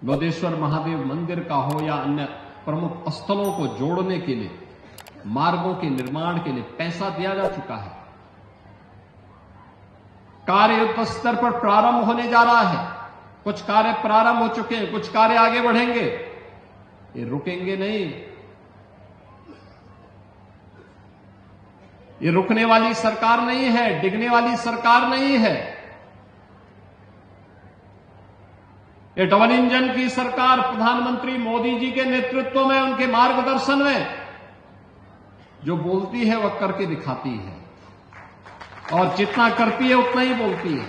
लोधेश्वर महादेव मंदिर का हो या अन्य प्रमुख स्थलों को जोड़ने के लिए, मार्गों के निर्माण के लिए पैसा दिया जा चुका है। कार्य युद्ध स्तर पर प्रारंभ होने जा रहा है। कुछ कार्य प्रारंभ हो चुके हैं, कुछ कार्य आगे बढ़ेंगे, ये रुकेंगे नहीं। ये रुकने वाली सरकार नहीं है, डिगने वाली सरकार नहीं है। ये डबल इंजन की सरकार प्रधानमंत्री मोदी जी के नेतृत्व में, उनके मार्गदर्शन में जो बोलती है वह करके दिखाती है, और जितना करती है उतना ही बोलती है।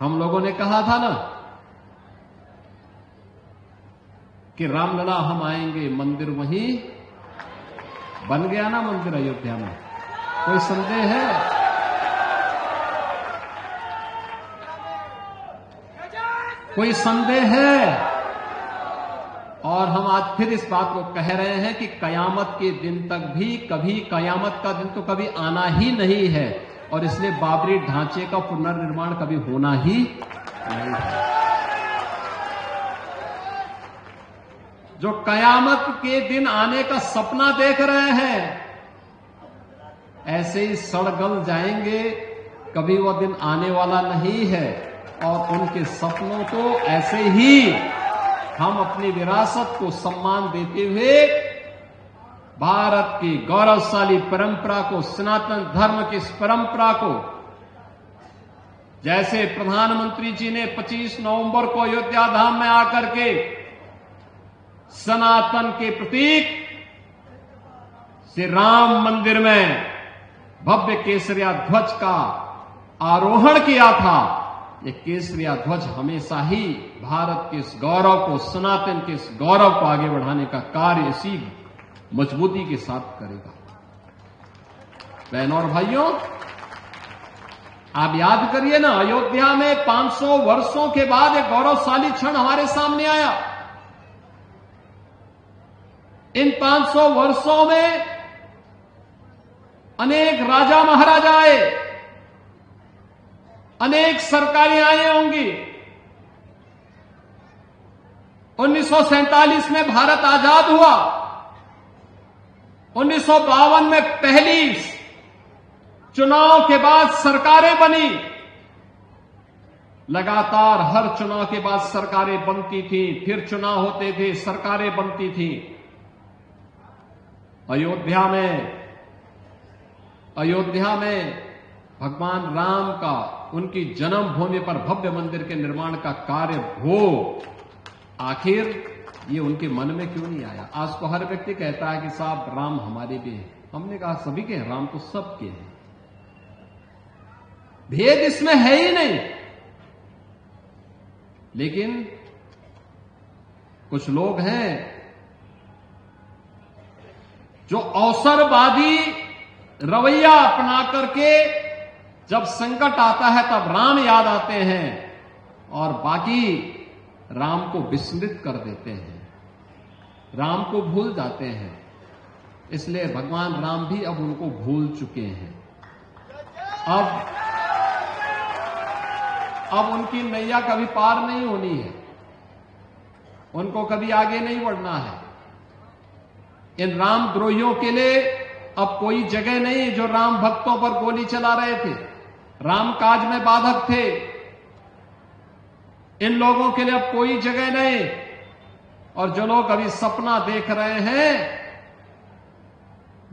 हम लोगों ने कहा था ना कि रामलला हम आएंगे, मंदिर वहीं बन गया ना, मंदिर अयोध्या में। कोई संदेह है? कोई संदेह है? और हम आज फिर इस बात को कह रहे हैं कि कयामत के दिन तक भी कभी, कयामत का दिन तो कभी आना ही नहीं है, और इसलिए बाबरी ढांचे का पुनर्निर्माण कभी होना ही नहीं है। जो कयामत के दिन आने का सपना देख रहे हैं, ऐसे ही सड़गल जाएंगे, कभी वह दिन आने वाला नहीं है। और उनके सपनों को ऐसे ही हम अपनी विरासत को सम्मान देते हुए, भारत की गौरवशाली परंपरा को, सनातन धर्म की इस परंपरा को, जैसे प्रधानमंत्री जी ने 25 नवंबर को अयोध्या धाम में आकर के सनातन के प्रतीक श्री राम मंदिर में भव्य केसरिया ध्वज का आरोहण किया था, ये केसरिया ध्वज हमेशा ही भारत के इस गौरव को, सनातन के इस गौरव को आगे बढ़ाने का कार्य इसी मजबूती के साथ करेगा। बहनों और भाइयों, आप याद करिए ना, अयोध्या में 500 वर्षों के बाद एक गौरवशाली क्षण हमारे सामने आया। इन 500 वर्षों में अनेक राजा महाराजा आए, अनेक सरकारें आई होंगी। 1947 में भारत आजाद हुआ, 1952 में पहली चुनाव के बाद सरकारें बनी। लगातार हर चुनाव के बाद सरकारें बनती थी, फिर चुनाव होते थे, सरकारें बनती थी। अयोध्या में भगवान राम का, उनकी जन्मभूमि पर भव्य मंदिर के निर्माण का कार्य हो, आखिर ये उनके मन में क्यों नहीं आया? आज तो हर व्यक्ति कहता है कि साहब राम हमारे भी हैं। हमने कहा सभी के हैं, राम तो सबके हैं, भेद इसमें है ही नहीं। लेकिन कुछ लोग हैं जो अवसरवादी रवैया अपना करके जब संकट आता है तब राम याद आते हैं, और बाकी राम को विस्मृत कर देते हैं, राम को भूल जाते हैं। इसलिए भगवान राम भी अब उनको भूल चुके हैं। अब उनकी नैया कभी पार नहीं होनी है, उनको कभी आगे नहीं बढ़ना है। इन रामद्रोहियों के लिए अब कोई जगह नहीं जो राम भक्तों पर गोली चला रहे थे, राम काज में बाधक थे। इन लोगों के लिए अब कोई जगह नहीं। और जो लोग अभी सपना देख रहे हैं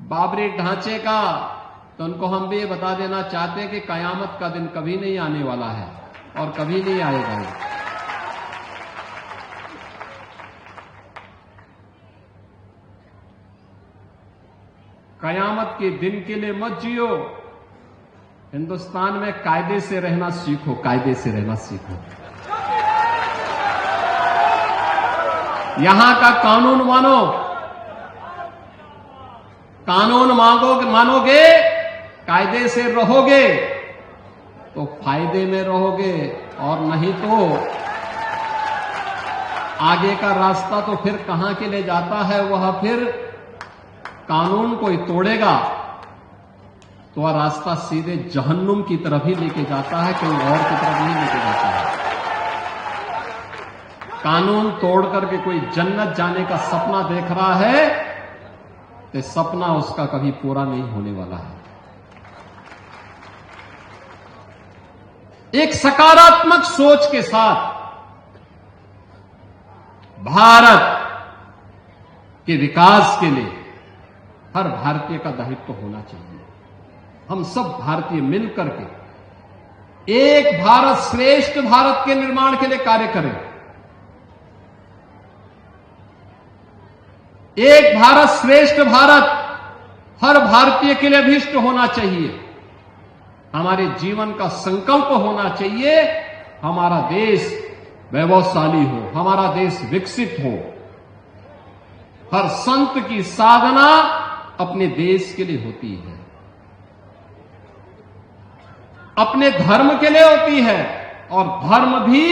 बाबरी ढांचे का, तो उनको हम भी ये बता देना चाहते हैं कि कयामत का दिन कभी नहीं आने वाला है और कभी नहीं आएगा। कयामत के दिन के लिए मत जियो। हिंदुस्तान में कायदे से रहना सीखो, कायदे से रहना सीखो। यहां का कानून मानो, कानून मानोगे, कायदे से रहोगे तो फायदे में रहोगे, और नहीं तो आगे का रास्ता तो फिर कहां के लिए जाता है, वह फिर कानून कोई तोड़ेगा तो वह रास्ता सीधे जहन्नुम की तरफ ही लेके जाता है, कहीं और की तरफ नहीं लेके जाता है। कानून तोड़ करके कोई जन्नत जाने का सपना देख रहा है तो सपना उसका कभी पूरा नहीं होने वाला है। एक सकारात्मक सोच के साथ भारत के विकास के लिए हर भारतीय का दायित्व होना चाहिए। हम सब भारतीय मिलकर के एक भारत श्रेष्ठ भारत के निर्माण के लिए कार्य करें। एक भारत श्रेष्ठ भारत हर भारतीय के लिए अभीष्ट होना चाहिए। हमारे जीवन का संकल्प होना चाहिए, हमारा देश वैभवशाली हो, हमारा देश विकसित हो। हर संत की साधना अपने देश के लिए होती है, अपने धर्म के लिए होती है, और धर्म भी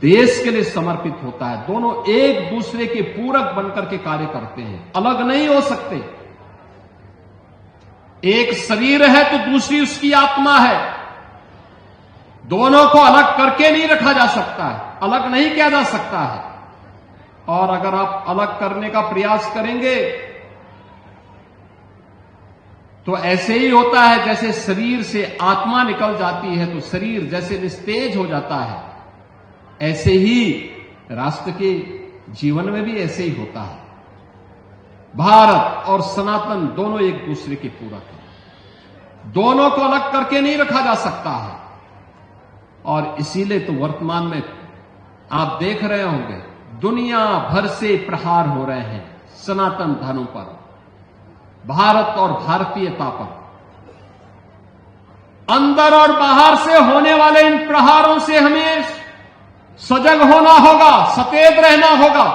देश के लिए समर्पित होता है। दोनों एक दूसरे के पूरक बनकर के कार्य करते हैं, अलग नहीं हो सकते। एक शरीर है तो दूसरी उसकी आत्मा है, दोनों को अलग करके नहीं रखा जा सकता है, अलग नहीं किया जा सकता है। और अगर आप अलग करने का प्रयास करेंगे तो ऐसे ही होता है, जैसे शरीर से आत्मा निकल जाती है तो शरीर जैसे निस्तेज हो जाता है, ऐसे ही राष्ट्र के जीवन में भी ऐसे ही होता है। भारत और सनातन दोनों एक दूसरे के पूरक हैं, दोनों को अलग करके नहीं रखा जा सकता है। और इसीलिए तो वर्तमान में आप देख रहे होंगे दुनिया भर से प्रहार हो रहे हैं सनातन धर्म पर, भारत और भारतीयता पर। अंदर और बाहर से होने वाले इन प्रहारों से हमें सजग होना होगा, सचेत रहना होगा,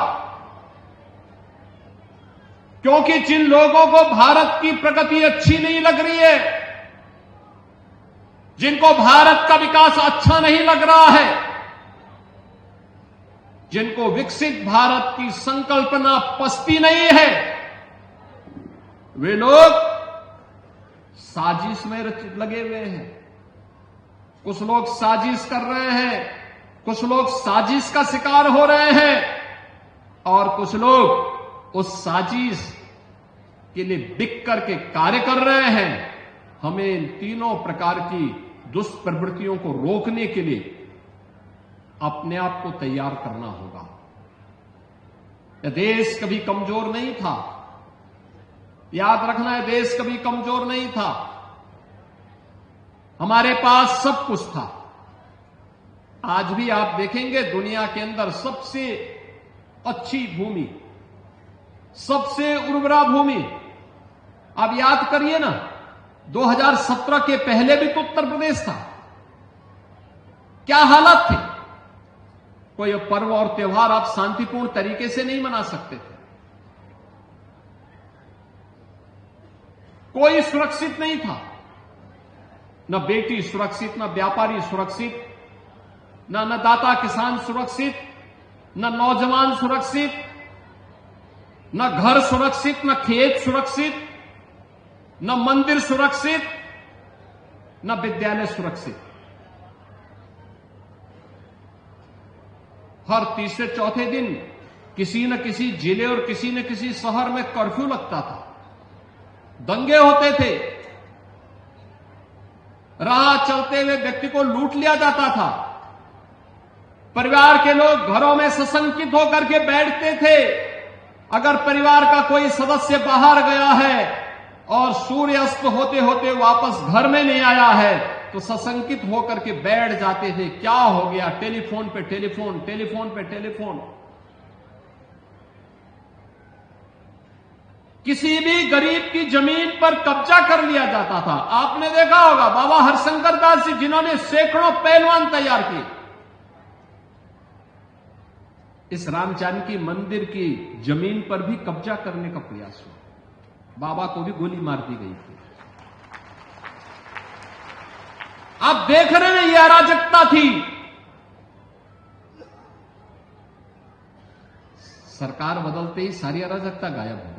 क्योंकि जिन लोगों को भारत की प्रगति अच्छी नहीं लग रही है, जिनको भारत का विकास अच्छा नहीं लग रहा है, जिनको विकसित भारत की संकल्पना पसती नहीं है, वे लोग साजिश में लगे हुए हैं। कुछ लोग साजिश कर रहे हैं, कुछ लोग साजिश का शिकार हो रहे हैं, और कुछ लोग उस साजिश के लिए बिक करके कार्य कर रहे हैं। हमें इन तीनों प्रकार की दुष्प्रवृत्तियों को रोकने के लिए अपने आप को तैयार करना होगा। यह देश कभी कमजोर नहीं था, याद रखना है, देश कभी कमजोर नहीं था। हमारे पास सब कुछ था। आज भी आप देखेंगे दुनिया के अंदर सबसे अच्छी भूमि, सबसे उर्वरा भूमि, आप याद करिए ना, 2017 के पहले भी तो उत्तर प्रदेश था। क्या हालत थी? कोई पर्व और त्योहार आप शांतिपूर्ण तरीके से नहीं मना सकते थे, कोई सुरक्षित नहीं था, न बेटी सुरक्षित, न व्यापारी सुरक्षित, न अन्नदाता किसान सुरक्षित, न नौजवान सुरक्षित, न घर सुरक्षित, न खेत सुरक्षित, न मंदिर सुरक्षित, न विद्यालय सुरक्षित। हर तीसरे चौथे दिन किसी न किसी जिले और किसी न किसी शहर में कर्फ्यू लगता था, दंगे होते थे, राह चलते हुए व्यक्ति को लूट लिया जाता था, परिवार के लोग घरों में सशंकित होकर के बैठते थे। अगर परिवार का कोई सदस्य बाहर गया है और सूर्य अस्त होते होते वापस घर में नहीं आया है तो सशंकित होकर के बैठ जाते थे, क्या हो गया, टेलीफोन पे टेलीफोन, टेलीफोन पे टेलीफोन। किसी भी गरीब की जमीन पर कब्जा कर लिया जाता था। आपने देखा होगा बाबा हरशंकर दास जी, जिन्होंने सैकड़ों पहलवान तैयार किए, इस राम जानकी मंदिर की जमीन पर भी कब्जा करने का प्रयास हुआ, बाबा को भी गोली मार दी गई थी। आप देख रहे हैं यह अराजकता थी। सरकार बदलते ही सारी अराजकता गायब हो गई।